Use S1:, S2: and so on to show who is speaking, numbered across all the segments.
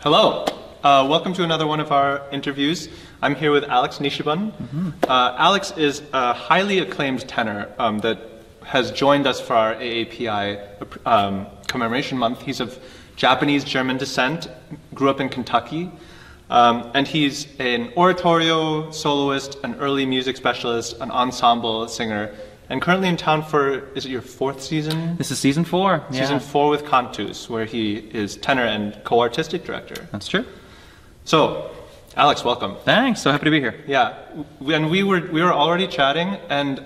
S1: Hello. Welcome to another one of our interviews. I'm here with Alex Nishibun. Alex is a highly acclaimed tenor that has joined us for our AAPI Commemoration Month. He's of Japanese-German descent, grew up in Kentucky, and he's an oratorio soloist, an early music specialist, an ensemble singer, and currently in town for, is it your 4th season?
S2: This is season 4.
S1: Season 4 with Cantus, where he is tenor and co-artistic director.
S2: That's true.
S1: So, Alex, welcome.
S2: Thanks. So happy to be here.
S1: Yeah, and we were already chatting and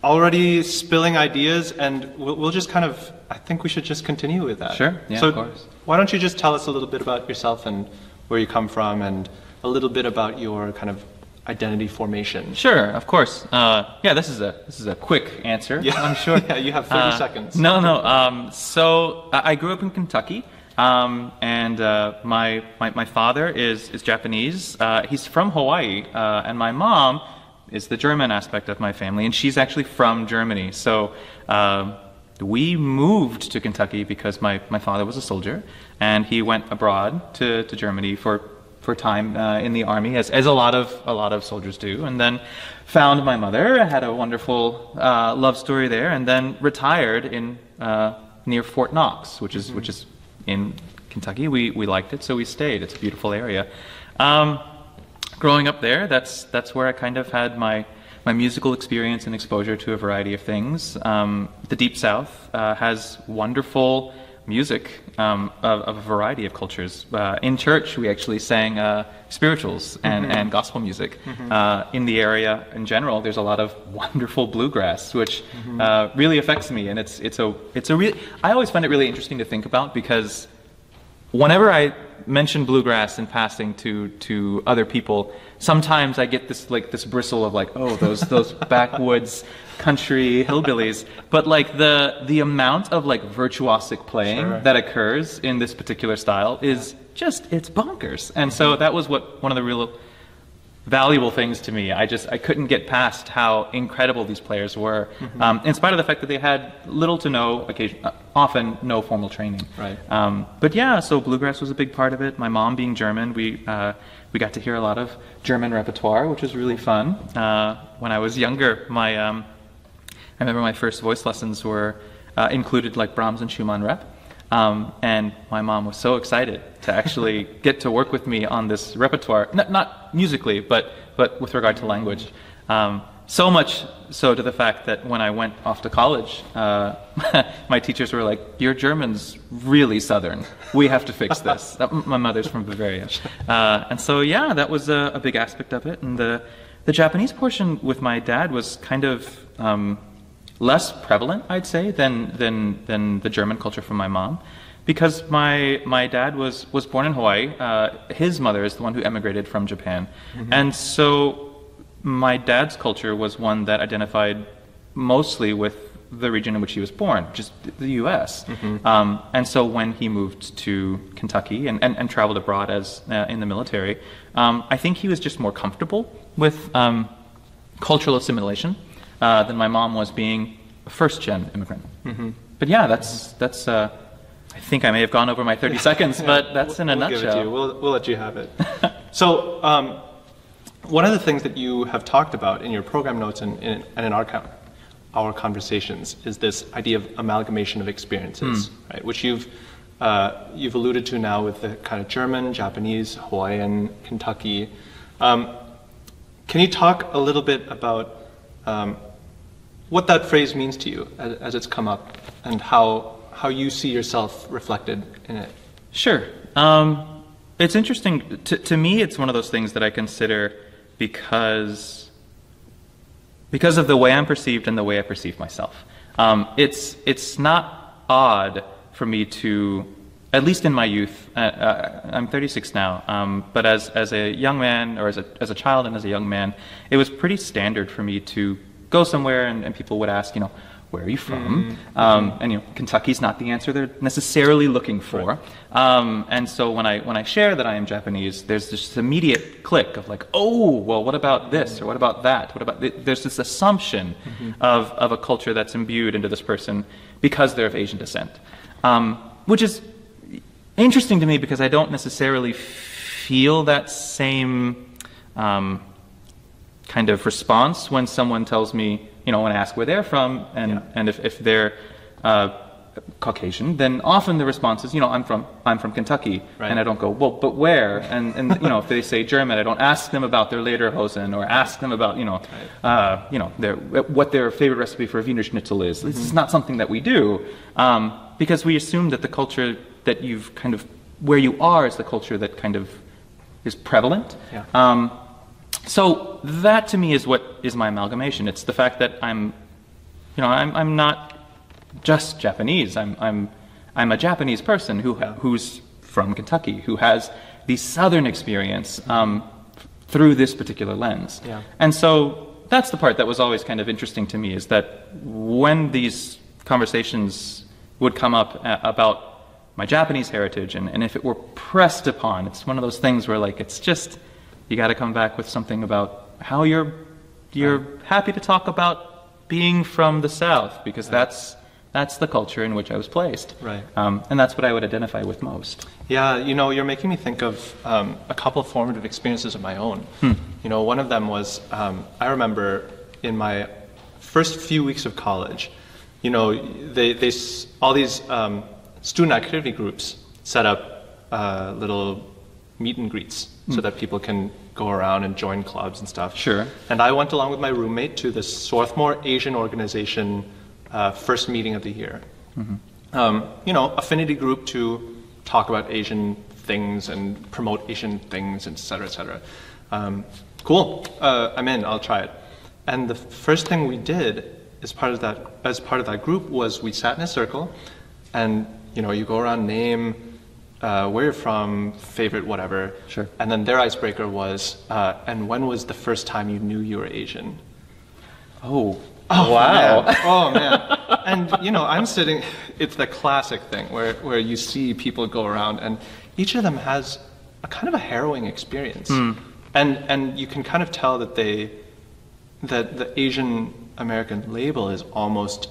S1: already spilling ideas, and we'll just kind of, I think we should just continue with that.
S2: Sure. Yeah,
S1: so
S2: of course.
S1: Why don't you just tell us a little bit about yourself and where you come from, and a little bit about your kind of identity formation.
S2: Sure, of course. Yeah, this is a quick answer.
S1: Yeah,
S2: I'm sure.
S1: Yeah, you have 30 seconds.
S2: No. So I grew up in Kentucky, and my father is Japanese. He's from Hawaii, and my mom is the German aspect of my family, and she's actually from Germany. So we moved to Kentucky because my father was a soldier, and he went abroad to Germany for time in the army, as a lot of soldiers do, and then found my mother, had a wonderful love story there, and then retired in near Fort Knox, which is in Kentucky. We liked it, so we stayed. It's a beautiful area. Growing up there, that's where I kind of had my musical experience and exposure to a variety of things. The Deep South has wonderful music of a variety of cultures. In church, we actually sang spirituals and gospel music. In the area in general, there's a lot of wonderful bluegrass, which really affects me, and I always find it really interesting to think about, because whenever I mention bluegrass in passing to other people, sometimes I get this bristle of like, oh, those backwoods country hillbillies. But like the amount of like virtuosic playing that occurs in this particular style is just, it's bonkers. And so that was one of the real valuable things to me. I couldn't get past how incredible these players were, in spite of the fact that they had little to no, often no formal training.
S1: Right.
S2: But yeah, so bluegrass was a big part of it. My mom being German, we got to hear a lot of German repertoire, which was really fun. When I was younger, I remember my first voice lessons were included like Brahms and Schumann rep. And my mom was so excited to actually get to work with me on this repertoire, not musically, but with regard to language. So much so to the fact that when I went off to college, my teachers were like, "Your German's really Southern. We have to fix this." My mother's from Bavaria. And so, yeah, that was a big aspect of it. And the Japanese portion with my dad was kind of less prevalent, I'd say, than the German culture from my mom, because my dad was born in Hawaii. His mother is the one who emigrated from Japan, and so my dad's culture was one that identified mostly with the region in which he was born, which is the U.S. And so when he moved to Kentucky and traveled abroad as in the military, I think he was just more comfortable with cultural assimilation than my mom was, being a first-gen immigrant. But yeah, that's. I think I may have gone over my 30 seconds, but that's in a nutshell.
S1: Give it to you. We'll let you have it. So, one of the things that you have talked about in your program notes and in our conversations is this idea of amalgamation of experiences, right? Which you've alluded to now with the kind of German, Japanese, Hawaiian, Kentucky. Can you talk a little bit about what that phrase means to you as it's come up, and how you see yourself reflected in it?
S2: Sure. It's interesting. To me, it's one of those things that I consider because of the way I'm perceived and the way I perceive myself. It's not odd for me to, at least in my youth, I'm 36 now, but as a young man, or as a child and as a young man, it was pretty standard for me to go somewhere and people would ask, where are you from? And Kentucky's not the answer they're necessarily looking for. Right. And so when I share that I am Japanese, there's this immediate click of like, oh, well, what about this, or what about that? There's this assumption of a culture that's imbued into this person because they're of Asian descent, which is interesting to me because I don't necessarily feel that same kind of response when someone tells me, you know, when I ask where they're from, and if they're Caucasian, then often the response is, you know, I'm from Kentucky, and I don't go, well, but where? And you know, if they say German, I don't ask them about their Lederhosen or ask them about, you know, what their favorite recipe for Wiener Schnitzel is. This is not something that we do, because we assume that the culture that you've kind of, where you are is the culture that kind of is prevalent. So that to me is what is my amalgamation. It's the fact that I'm not just Japanese. I'm a Japanese person who's from Kentucky, who has the Southern experience through this particular lens. And so that's the part that was always kind of interesting to me, is that when these conversations would come up about my Japanese heritage, and if it were pressed upon, it's one of those things where, like, it's just, you got to come back with something about how you're happy to talk about being from the South, because that's the culture in which I was placed. And that's what I would identify with most.
S1: Yeah, you know, you're making me think of a couple of formative experiences of my own. You know, one of them was, I remember in my first few weeks of college, you know, all these student activity groups set up little meet and greets so that people can go around and join clubs and stuff. And I went along with my roommate to the Swarthmore Asian Organization first meeting of the year. You know, affinity group to talk about Asian things and promote Asian things, et cetera, et cetera. Cool, I'm in, I'll try it. And the first thing we did as part of that group was we sat in a circle, and you know, you go around, name where you're from, favorite, whatever. And then their icebreaker was, and when was the first time you knew you were Asian?
S2: Oh, wow.
S1: Man. Oh, man. And, you know, I'm sitting, it's the classic thing where you see people go around, and each of them has a kind of a harrowing experience. And you can kind of tell that the Asian American label is almost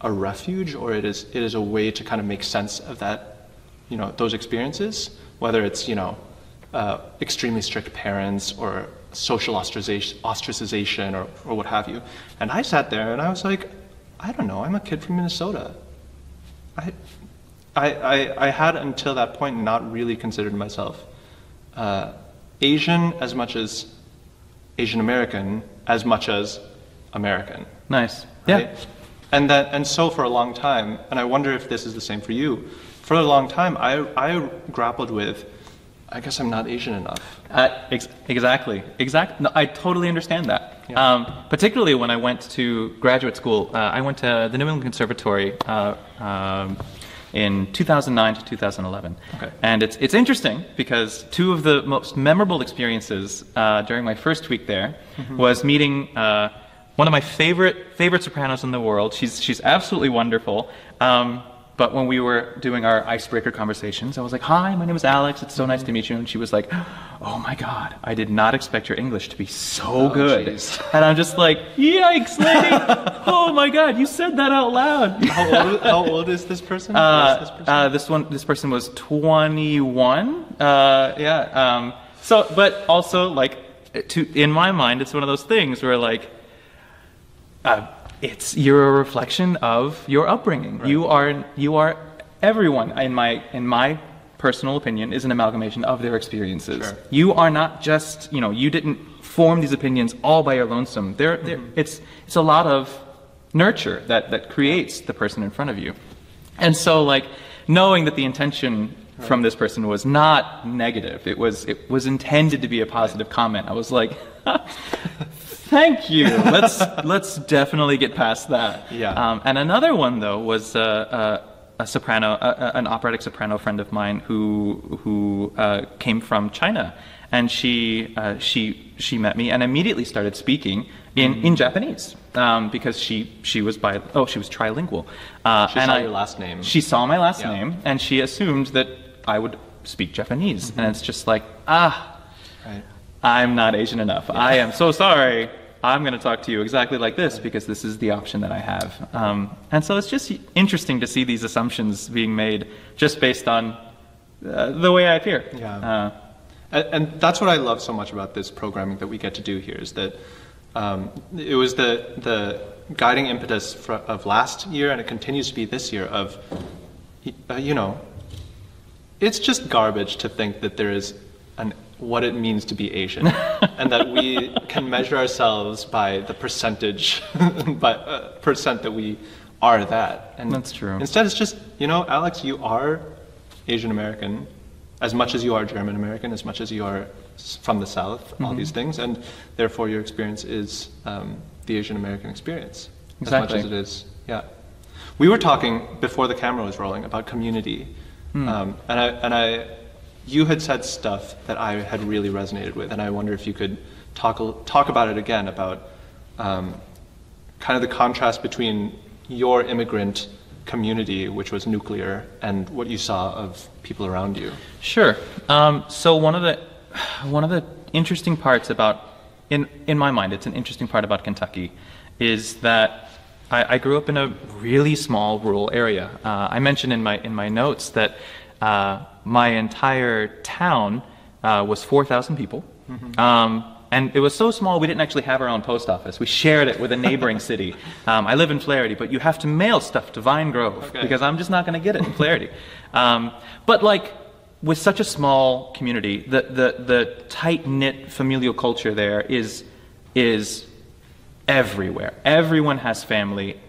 S1: a refuge, or it is a way to kind of make sense of that, you know, those experiences, whether it's, you know, extremely strict parents or social ostracization or what have you. And I sat there and I was like, I don't know, I'm a kid from Minnesota. I had until that point not really considered myself Asian as much as Asian American, as much as American.
S2: Nice.
S1: Right? And so for a long time, and I wonder if this is the same for you, for a long time I grappled with, I guess I'm not Asian enough.
S2: Exactly. No, I totally understand that. Particularly when I went to graduate school. I went to the New England Conservatory in 2009 to 2011. And it's interesting because two of the most memorable experiences during my first week there was meeting one of my favorite sopranos in the world. She's absolutely wonderful. But when we were doing our icebreaker conversations, I was like, "Hi, my name is Alex. It's so nice to meet you." And she was like, "Oh my God, I did not expect your English to be so good." Geez. And I'm just like, "Yikes, lady! Oh my God, you said that out loud."
S1: How old is this person?
S2: This person was 21. So, but also, like, in my mind, it's one of those things where, like, you're a reflection of your upbringing. You are everyone, in my personal opinion, is an amalgamation of their experiences. You are not just, you know, you didn't form these opinions all by your lonesome. It's a lot of nurture that creates the person in front of you. And so, like, knowing that the intention from this person was not negative, it was intended to be a positive comment, I was like, thank you. Let's definitely get past that. And another one though was a soprano, an operatic soprano friend of mine who came from China, and she met me and immediately started speaking in Japanese because she was trilingual.
S1: She saw your last name.
S2: She saw my last name, and she assumed that I would speak Japanese, and it's just like, I'm not Asian enough. I am so sorry. I'm going to talk to you exactly like this because this is the option that I have. And so it's just interesting to see these assumptions being made just based on the way I appear.
S1: Yeah. And that's what I love so much about this programming that we get to do here, is that it was the guiding impetus of last year, and it continues to be this year, of, you know, it's just garbage to think that there is what it means to be Asian, and that we can measure ourselves by the percentage, percent that we are that. And
S2: that's true.
S1: Instead, it's just, you know, Alex, you are Asian American, as much as you are German American, as much as you are from the South, all these things, and therefore your experience is the Asian American experience,
S2: exactly.
S1: as much as it is. Yeah. We were talking before the camera was rolling about community, and you had said stuff that I had really resonated with, and I wonder if you could talk about it again, about kind of the contrast between your immigrant community, which was nuclear, and what you saw of people around you.
S2: Sure. So one of the interesting parts about, in my mind, it's an interesting part about Kentucky, is that I grew up in a really small rural area. I mentioned in my notes that my entire town was 4,000 people. And it was so small we didn't actually have our own post office. We shared it with a neighboring city. I live in Flaherty, but you have to mail stuff to Vine Grove, because I'm just not going to get it in Flaherty. But like, with such a small community, the tight-knit familial culture there is everywhere. Everyone has family,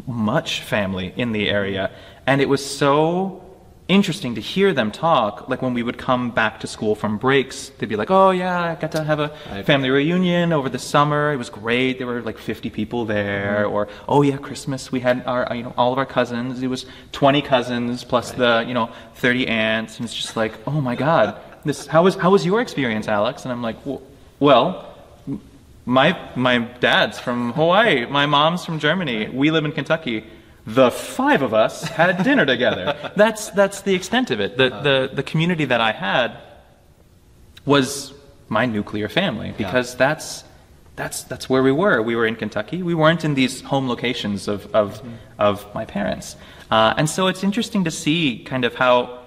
S2: much family in the area. And it was so interesting to hear them talk. Like, when we would come back to school from breaks, they'd be like, oh yeah, I got to have a family reunion over the summer. It was great. There were like 50 people there. Or, oh yeah, Christmas, we had our, all of our cousins. It was 20 cousins plus the, 30 aunts. And it's just like, oh my God, how was your experience, Alex? And I'm like, well, my dad's from Hawaii. My mom's from Germany. We live in Kentucky. The 5 of us had dinner together. That's the extent of it. The community that I had was my nuclear family, because that's where we were. We were in Kentucky. We weren't in these home locations of my parents. And so it's interesting to see kind of how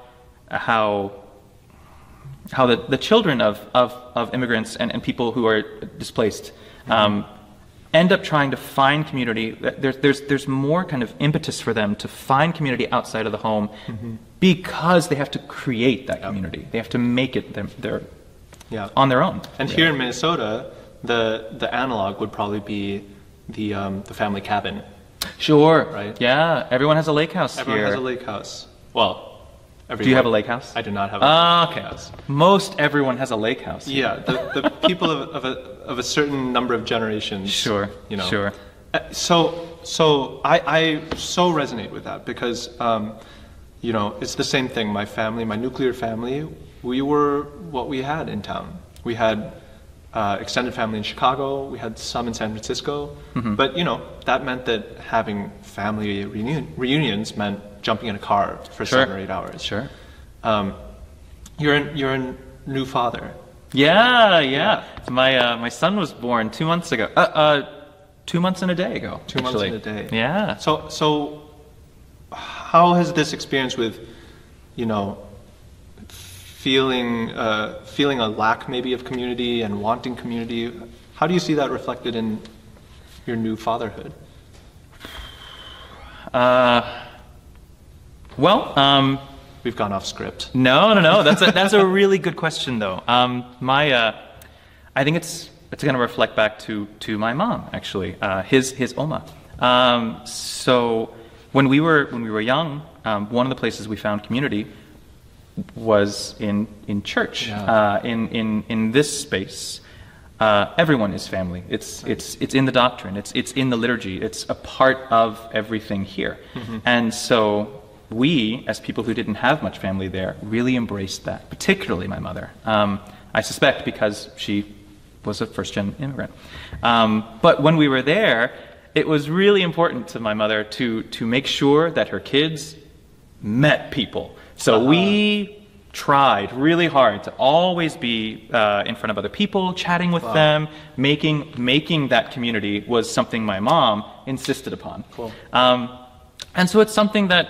S2: the children of immigrants and people who are displaced end up trying to find community. There's more kind of impetus for them to find community outside of the home, because they have to create that community. They have to make it their on their own.
S1: And here in Minnesota, the analog would probably be the family cabin.
S2: Sure.
S1: Right?
S2: Yeah. Everyone has a lake house here.
S1: Everyone has a lake house. Well,
S2: do you have a lake house?
S1: I do not have a lake house.
S2: Most everyone has a lake house.
S1: Yeah, the people of a certain number of generations.
S2: Sure. Sure.
S1: So I so resonate with that, because it's the same thing. My family, my nuclear family, we were what we had in town. We had extended family in Chicago. We had some in San Francisco. But that meant that having family reunions meant jumping in a car for 7 or 8 hours.
S2: Sure.
S1: You're a new father.
S2: Yeah. My son was born 2 months ago. 2 months and a day ago.
S1: 2 months and a day.
S2: Yeah.
S1: So how has this experience with, feeling a lack maybe of community and wanting community, how do you see that reflected in your new fatherhood? We've gone off script.
S2: No. That's a really good question, though. I think it's going to reflect back to my mom, actually, his Oma. So when we were young, one of the places we found community was in church. In this space, everyone is family. It's in the doctrine. It's in the liturgy. It's a part of everything here. And so we, as people who didn't have much family there, really embraced that, particularly my mother. I suspect because she was a first-gen immigrant. But when we were there, it was really important to my mother to make sure that her kids met people. So we tried really hard to always be in front of other people, chatting with them, making that community was something my mom insisted upon.
S1: Cool.
S2: And so it's something that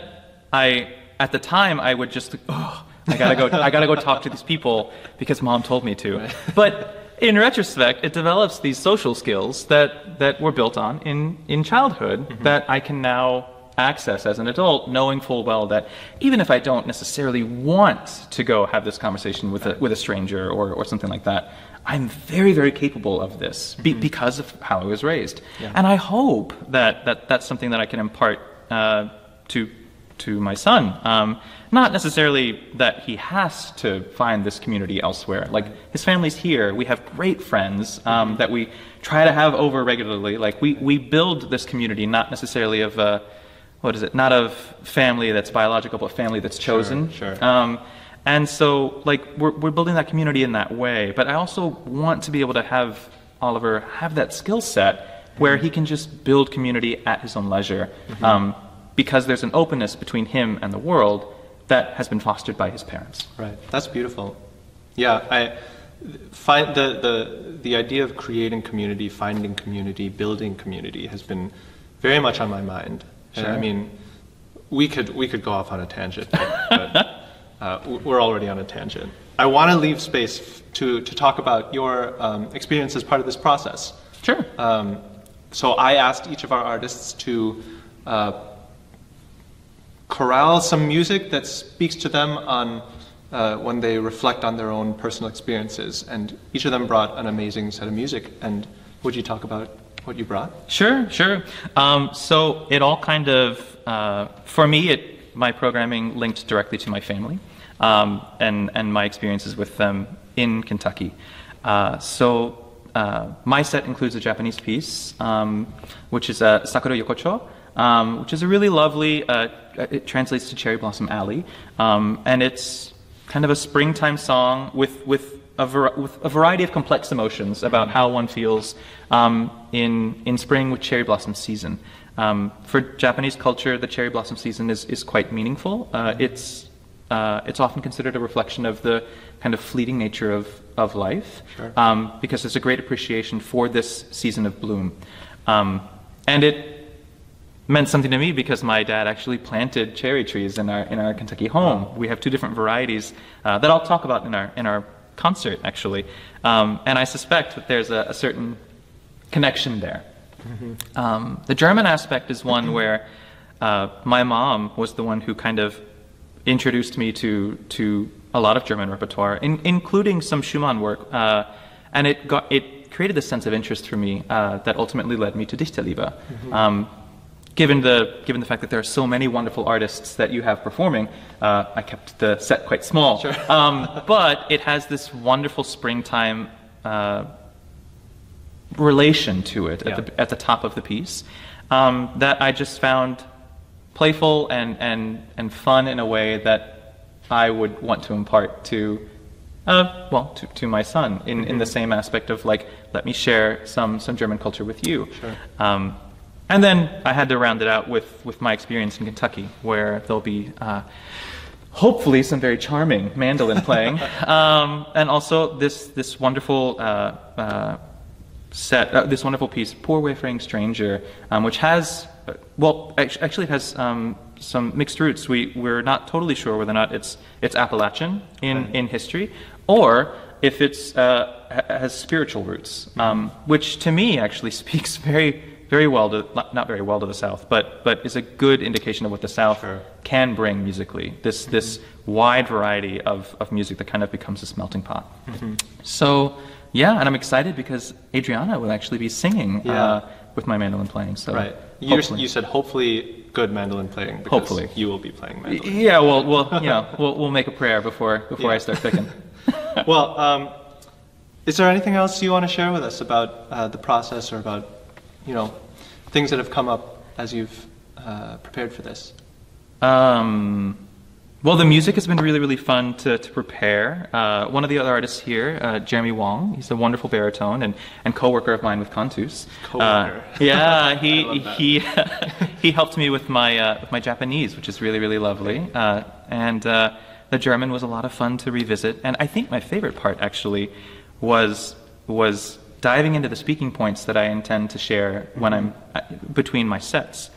S2: I at the time, I would just, oh, I gotta go talk to these people because mom told me to. Right. But in retrospect, it develops these social skills that were built on in childhood that I can now access as an adult, knowing full well that even if I don't necessarily want to go have this conversation with a stranger or something like that, I'm very, very capable of this because of how I was raised. Yeah. And I hope that that's something that I can impart to my son. Not necessarily that he has to find this community elsewhere. Like, his family's here. We have great friends that we try to have over regularly. Like, we build this community not necessarily of, not of family that's biological, but family that's chosen.
S1: Sure.
S2: And so, like, we're building that community in that way. But I also want to be able to have Oliver have that skill set where he can just build community at his own leisure. Because there's an openness between him and the world that has been fostered by his parents.
S1: Right. That's beautiful. Yeah, I find the idea of creating community, finding community, building community has been very much on my mind.
S2: Sure.
S1: And I mean, we could go off on a tangent, but we're already on a tangent. I want to leave space to talk about your experience as part of this process.
S2: Sure.
S1: So I asked each of our artists to chorale some music that speaks to them on when they reflect on their own personal experiences, and each of them brought an amazing set of music. And would you talk about what you brought?
S2: Sure. So it all kind of, for me, my programming linked directly to my family and my experiences with them in Kentucky. So my set includes a Japanese piece, which is Sakura Yokocho, which is a really lovely, it translates to Cherry Blossom Alley, and it's kind of a springtime song with a variety of complex emotions about how one feels in spring with cherry blossom season. For Japanese culture, the cherry blossom season is quite meaningful. It's often considered a reflection of the kind of fleeting nature of life,
S1: sure.
S2: Because there's a great appreciation for this season of bloom. And it meant something to me because my dad actually planted cherry trees in our Kentucky home. Wow. We have two different varieties that I'll talk about in our concert, actually. And I suspect that there's a certain connection there. The German aspect is one where my mom was the one who kind of introduced me to a lot of German repertoire, including some Schumann work, and it created a sense of interest for me that ultimately led me to Dichterliebe. Given the fact that there are so many wonderful artists that you have performing, I kept the set quite small.
S1: Sure.
S2: But it has this wonderful springtime relation to it at the top of the piece that I just found playful and fun in a way that I would want to impart to my son in the same aspect of, like, let me share some German culture with you.
S1: Sure.
S2: And then I had to round it out with my experience in Kentucky, where there'll be hopefully some very charming mandolin playing, and also this wonderful this wonderful piece, "Poor Wayfaring Stranger," which has actually it has some mixed roots. We're not totally sure whether or not it's Appalachian in history, or if it's has spiritual roots, which to me actually speaks very well to, not very well to the South, but is a good indication of what the South
S1: sure.
S2: can bring musically. This wide variety of music that kind of becomes a melting pot. So yeah, and I'm excited because Adriana will actually be singing with my mandolin playing. So
S1: right, you said hopefully good mandolin playing. Because
S2: hopefully
S1: you will be playing mandolin.
S2: Yeah, we'll make a prayer before I start picking.
S1: Well, is there anything else you want to share with us about the process, or about things that have come up as you've prepared for this?
S2: Well, the music has been really, really fun to prepare. One of the other artists here, Jeremy Wong, he's a wonderful baritone and co-worker of mine with Cantus.
S1: Co-worker.
S2: Yeah, he helped me with my Japanese, which is really, really lovely. And the German was a lot of fun to revisit. And I think my favorite part actually was diving into the speaking points that I intend to share when I'm between my sets.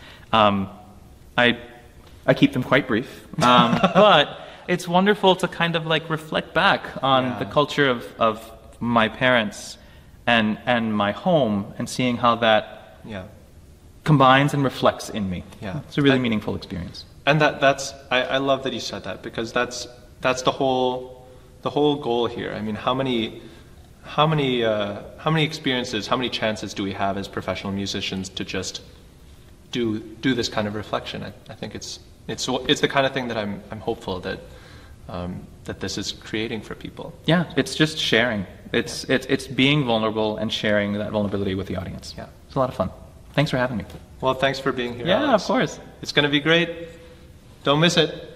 S2: I keep them quite brief. But it's wonderful to kind of like reflect back on the culture of my parents and my home and seeing how that combines and reflects in me.
S1: Yeah.
S2: It's a really meaningful experience.
S1: And I love that you said that, because that's the whole goal here. I mean, how many experiences, how many chances do we have as professional musicians to just do this kind of reflection? I think it's the kind of thing that I'm hopeful that this is creating for people.
S2: Yeah, it's just sharing. It's being vulnerable and sharing that vulnerability with the audience.
S1: Yeah.
S2: It's a lot of fun. Thanks for having me.
S1: Well, thanks for being here,
S2: Yeah,
S1: Alex.
S2: of course.
S1: It's going to be great. Don't miss it.